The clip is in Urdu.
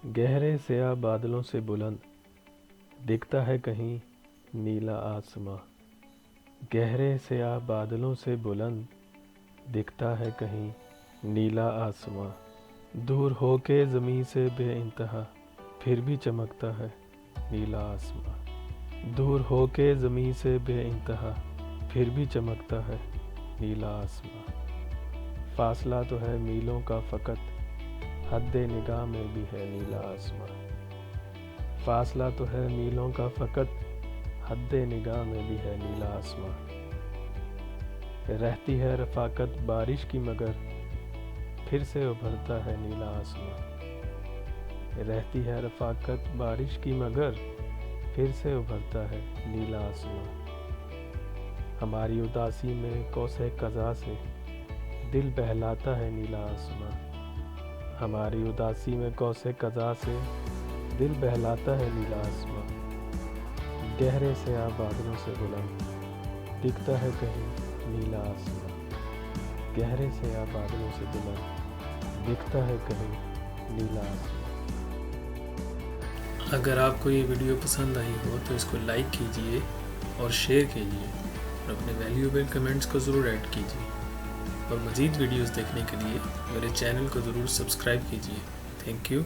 گہرے سیاہ بادلوں سے بلند دکھتا ہے کہیں نیلا آسماں۔ گہرے سیاہ بادلوں سے بلند دکھتا ہے کہیں نیلا آسماں۔ دور ہو کے زمیں سے بے انتہا پھر بھی چمکتا ہے نیلا آسماں۔ دور ہو کے زمیں سے بے انتہا پھر بھی چمکتا ہے نیلا آسماں۔ فاصلہ تو ہے میلوں کا فقط حد نگاہ میں بھی ہے نیلا آسماں۔ فاصلہ تو ہے میلوں کا فقط حد نگاہ میں بھی ہے نیلا آسماں۔ رہتی ہے رفاقت بارش کی مگر پھر سے ابھرتا ہے نیلا آسماں۔ رہتی ہے رفاقت بارش کی مگر پھر سے ابھرتا ہے نیلا آسماں۔ ہماری اداسی میں قوس قزح سے دل بہلاتا ہے نیلا آسماں۔ ہماری اداسی میں قوس قزح سے دل بہلاتا ہے نیلا آسماں۔ گہرے سیاہ بادلوں سے بلند دکھتا ہے کہیں نیلا آسماں۔ گہرے سیاہ بادلوں سے بلند دکھتا ہے کہیں نیلا آسماں۔ اگر آپ کو یہ ویڈیو پسند آئی ہو تو اس کو لائک کیجئے اور شیئر کیجئے اور اپنے ویلیوبل کمنٹس کو ضرور ایڈ کیجئے، اور مزید ویڈیوز دیکھنے کے لیے میرے چینل کو ضرور سبسکرائب کیجئے۔ Thank you.